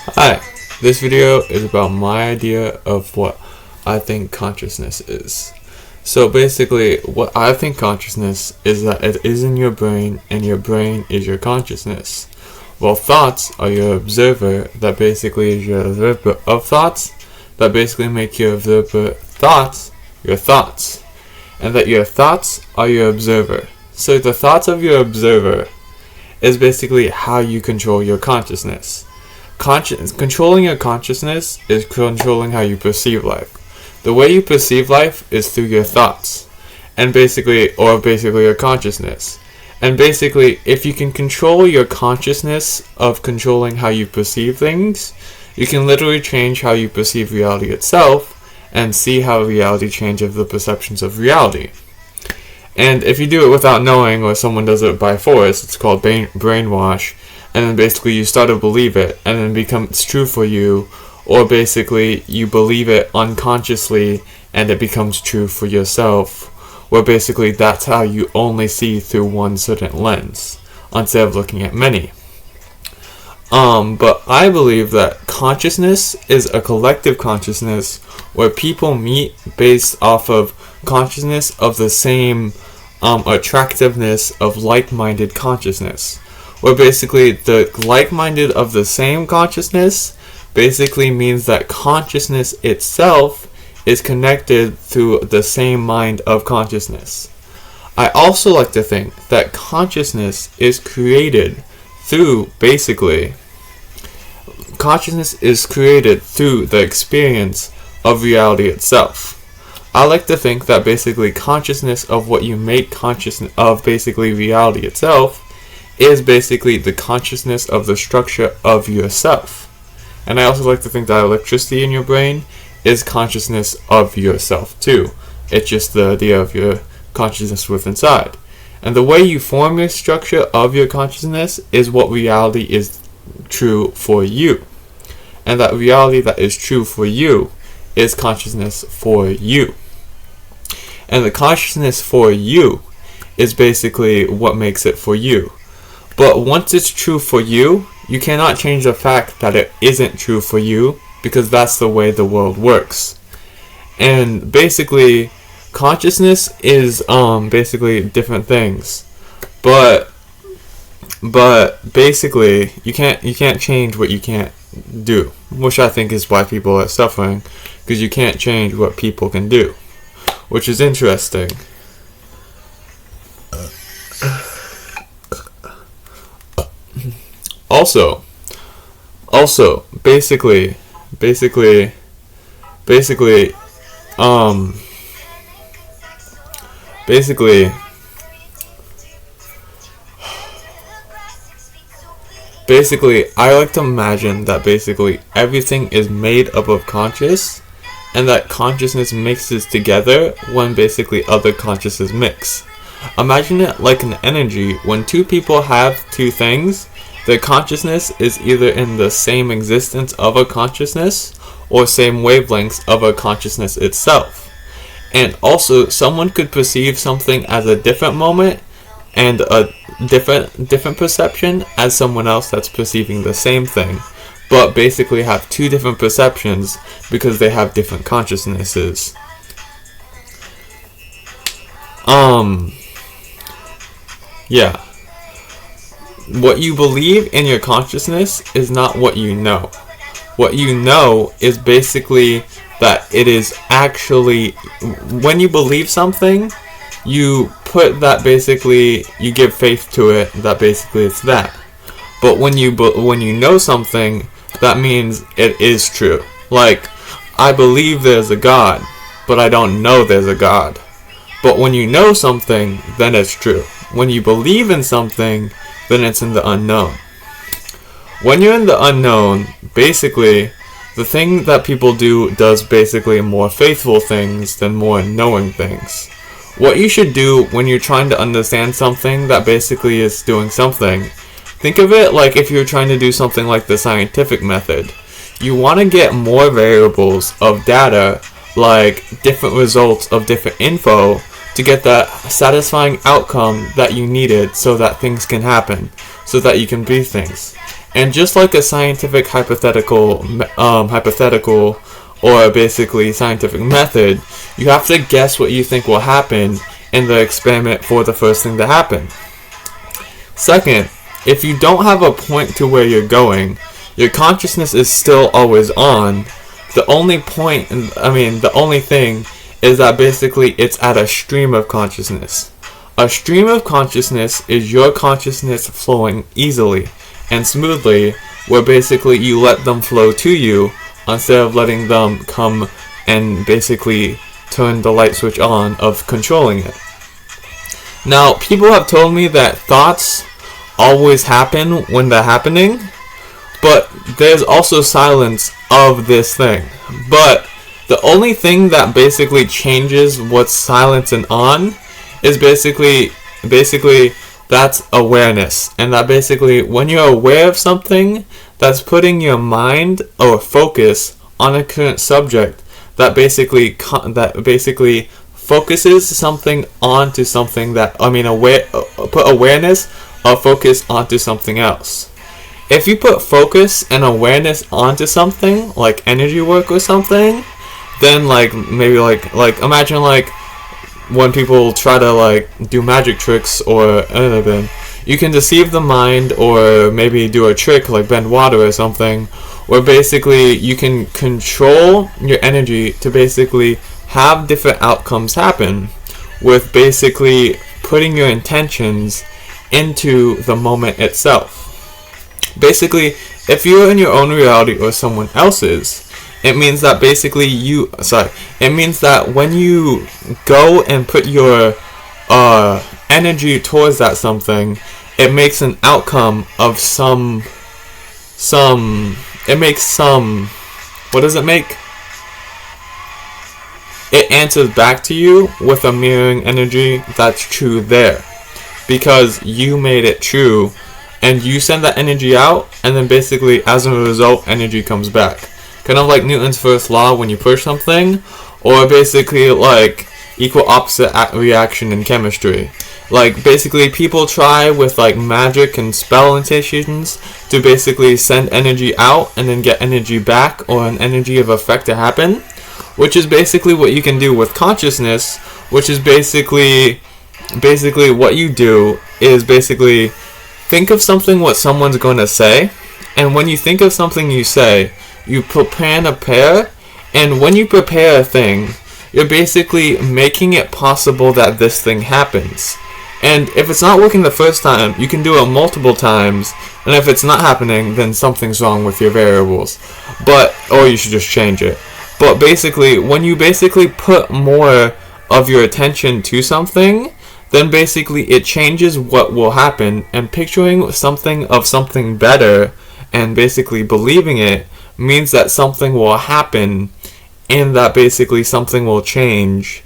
Hi, this video is about my idea of what I think consciousness is. So basically, what I think consciousness is that it is in your brain, and your brain is your consciousness. While thoughts are your observer, that basically is your observer of thoughts, that basically make your observer thoughts your thoughts. And that your thoughts are your observer. So the thoughts of your observer is basically how you control your consciousness. Controlling your consciousness is controlling how you perceive life. The way you perceive life is through your thoughts, and basically your consciousness. And basically, if you can control your consciousness of controlling how you perceive things, you can literally change how you perceive reality itself, and see how reality changes the perceptions of reality. And if you do it without knowing, or someone does it by force, it's called brainwash. And then basically you start to believe it, and then it becomes true for you, or basically you believe it unconsciously, and it becomes true for yourself, where basically that's how you only see through one certain lens, instead of looking at many. But I believe that consciousness is a collective consciousness where people meet based off of consciousness of the same attractiveness of like-minded consciousness. Where basically the like-minded of the same consciousness basically means that consciousness itself is connected through the same mind of consciousness. I also like to think that consciousness is created through the experience of reality itself. I like to think that basically consciousness of what you make consciousness of basically reality itself is basically the consciousness of the structure of yourself. And I also like to think that electricity in your brain is consciousness of yourself too. It's just the idea of your consciousness within inside. And the way you form your structure of your consciousness is what reality is true for you. And that reality that is true for you is consciousness for you. And the consciousness for you is basically what makes it for you. But once it's true for you, you cannot change the fact that it isn't true for you, because that's the way the world works. And basically, consciousness is basically different things. But basically, you can't change what you can't do, which I think is why people are suffering, because you can't change what people can do, which is interesting. Also, basically, basically, I like to imagine that basically everything is made up of conscious, and that consciousness mixes together when basically other consciousness mix. Imagine it like an energy. When two people have two things, their consciousness is either in the same existence of a consciousness or same wavelengths of a consciousness itself. And also, someone could perceive something as a different moment and a different perception as someone else that's perceiving the same thing, but basically have two different perceptions because they have different consciousnesses. Yeah. What you believe in your consciousness is not what you know. What you know is basically that it is actually, when you believe something, you put that basically, you give faith to it, that basically it's that. But when you know something, that means it is true. Like, I believe there's a God, but I don't know there's a God. But when you know something, then it's true. When you believe in something, then it's in the unknown. When you're in the unknown, basically, the thing that people do does basically more faithful things than more knowing things. What you should do when you're trying to understand something that basically is doing something, think of it like if you're trying to do something like the scientific method. You want to get more variables of data, like different results of different info, to get that satisfying outcome that you needed so that things can happen, so that you can be things. And just like a scientific hypothetical or basically scientific method, you have to guess what you think will happen in the experiment for the first thing to happen. Second, if you don't have a point to where you're going, your consciousness is still always on. The only thing is that basically it's at a stream of consciousness. A stream of consciousness is your consciousness flowing easily and smoothly, where basically you let them flow to you instead of letting them come and basically turn the light switch on of controlling it. Now, people have told me that thoughts always happen when they're happening, but there's also silence of this thing. But the only thing that basically changes what's silent and on is basically that's awareness. And that basically when you're aware of something, that's putting your mind or focus on a current subject that basically focuses something onto something put awareness or focus onto something else. If you put focus and awareness onto something like energy work or something, then imagine when people try to do magic tricks or anything, you can deceive the mind or maybe do a trick like bend water or something, where basically you can control your energy to basically have different outcomes happen with basically putting your intentions into the moment itself. Basically, if you're in your own reality or someone else's, it means that when you go and put your energy towards that something, it makes an outcome of what does it make? It answers back to you with a mirroring energy that's true there, because you made it true, and you send that energy out, and then basically as a result, energy comes back. Kind of like Newton's first law when you push something, or basically like equal opposite reaction in chemistry. Basically people try with magic and spell initiations to basically send energy out and then get energy back, or an energy of effect to happen, which is basically what you can do with consciousness, which is basically what you do is basically think of what someone's going to say, and when you think of something you say, you prepare, and when you prepare a thing, you're basically making it possible that this thing happens. And if it's not working the first time, you can do it multiple times, and if it's not happening, then something's wrong with your variables. Or you should just change it. But basically, when you basically put more of your attention to something, then basically it changes what will happen, and picturing something better and basically believing it means that something will happen, and that basically something will change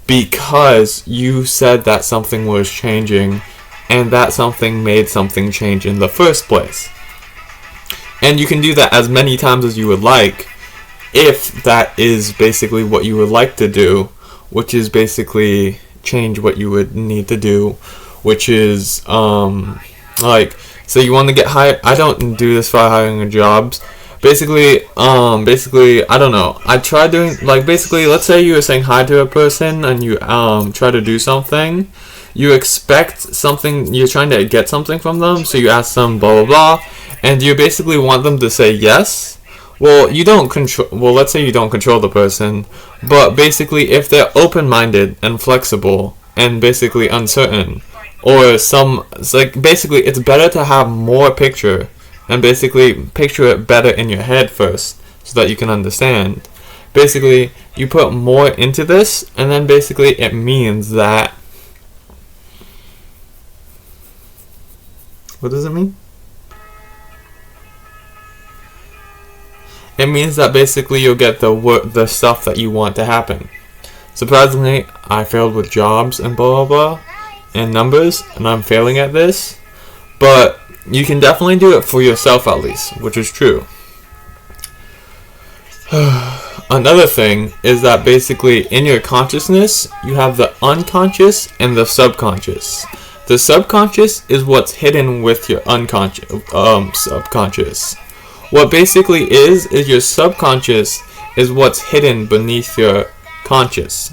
because you said that something was changing, and that something made something change in the first place. And you can do that as many times as you would like, if that is basically what you would like to do, which is basically change what you would need to do, which is so you want to get hired. I don't do this for hiring jobs. Basically, I don't know. I try doing, let's say you were saying hi to a person and you try to do something. You expect something, you're trying to get something from them, so you ask them blah blah blah, and you basically want them to say yes. Well, let's say you don't control the person, but basically if they're open-minded and flexible and basically uncertain, or basically it's better to have more picture and basically picture it better in your head first so that you can understand. Basically, you put more into this, and then basically it means that... What does it mean? It means that basically you'll get the stuff that you want to happen. Surprisingly, I failed with jobs and blah blah blah and numbers, and I'm failing at this, but you can definitely do it for yourself at least, which is true. Another thing is that basically in your consciousness, you have the unconscious and the subconscious. The subconscious is what's hidden with your unconscious subconscious. What basically is your subconscious is what's hidden beneath your conscious.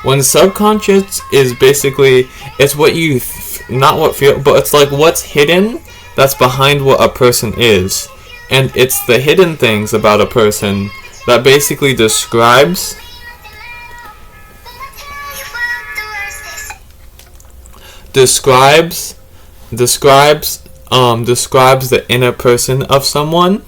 When subconscious is basically, it's what you not what feel, but it's like what's hidden that's behind what a person is, and it's the hidden things about a person that basically describes the inner person of someone,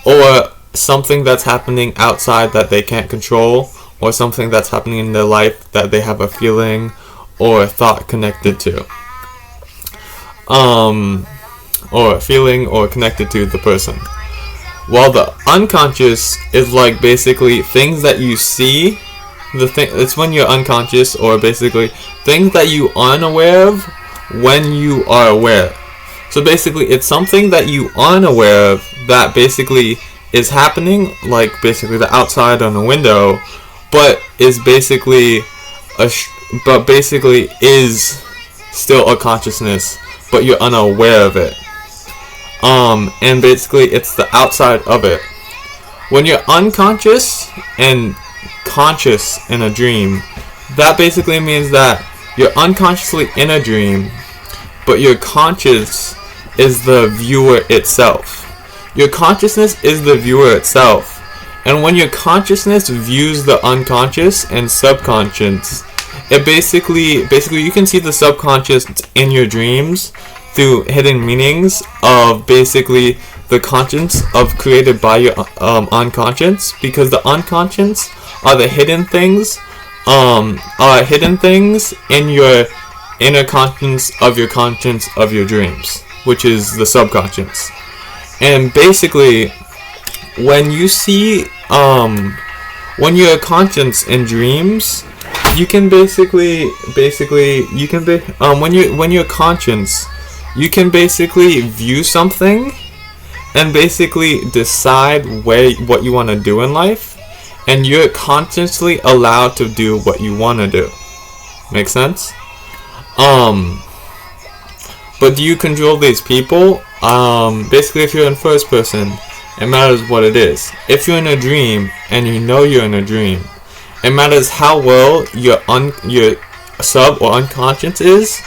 or something that's happening outside that they can't control, or something that's happening in their life that they have a feeling or a thought connected to, or a feeling or connected to the person. While the unconscious is like basically things that you see. It's when you're unconscious, or basically things that you aren't aware of when you are aware. So basically it's something that you aren't aware of that basically is happening, like basically the outside on the window, but is basically is still a consciousness, but you're unaware of it. And basically it's the outside of it. When you're unconscious and conscious in a dream, that basically means that you're unconsciously in a dream, but your conscious is the viewer itself. Your consciousness is the viewer itself. And when your consciousness views the unconscious and subconscious, it basically you can see the subconscious in your dreams through hidden meanings of basically the conscience of created by your unconscious, because the unconscious are the hidden things in your inner conscience of your dreams, which is the subconscious. And basically when you see when you're conscious in dreams, you can when you're conscious, you can basically view something and basically decide what you want to do in life, and you're consciously allowed to do what you want to do. Make sense? But do you control these people? Basically, if you're in first person, it matters what it is. If you're in a dream and you know you're in a dream, it matters how well your sub or unconscious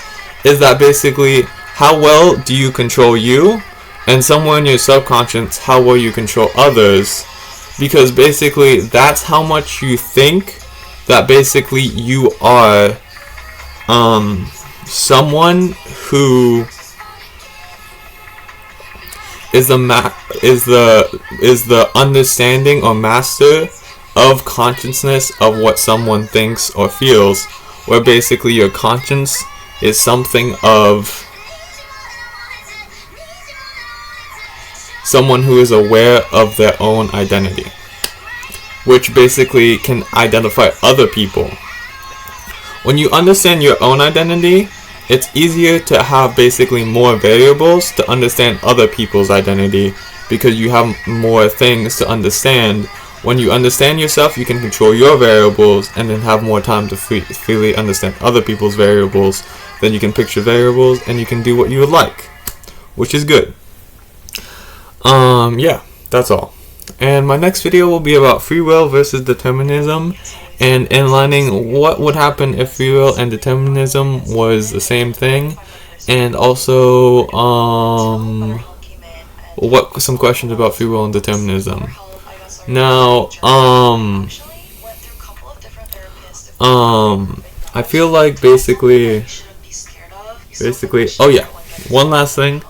is that basically how well do you control you, and somewhere in your subconscious how well you control others, because basically that's how much you think that basically you are someone who is the understanding or master of consciousness of what someone thinks or feels, where basically your conscience is something of someone who is aware of their own identity, which basically can identify other people. When you understand your own identity, it's easier to have basically more variables to understand other people's identity, because you have more things to understand. When you understand yourself, you can control your variables and then have more time to freely understand other people's variables. Then you can picture variables and you can do what you would like, which is good. Yeah, that's all. And my next video will be about free will versus determinism, and inlining what would happen if free will and determinism was the same thing, and also some questions about free will and determinism. Now, I feel like basically, oh yeah, one last thing.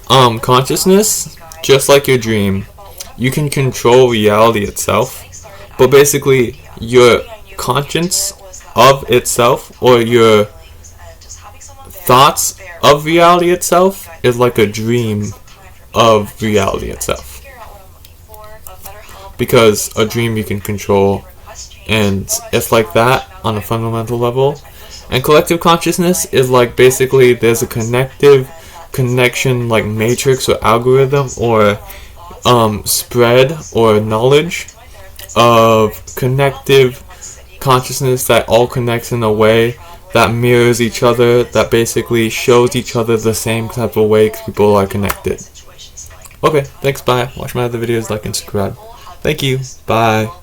Consciousness, just like your dream, you can control reality itself, but basically your conscience of itself, or your thoughts of reality itself, is like a dream of reality itself, because a dream you can control, and it's like that on a fundamental level. And collective consciousness is like basically there's a connection like matrix or algorithm or spread or knowledge of connective consciousness that all connects in a way that mirrors each other, that basically shows each other the same type of way people are connected. Okay, thanks, bye. Watch my other videos, like and subscribe. Thank you, bye.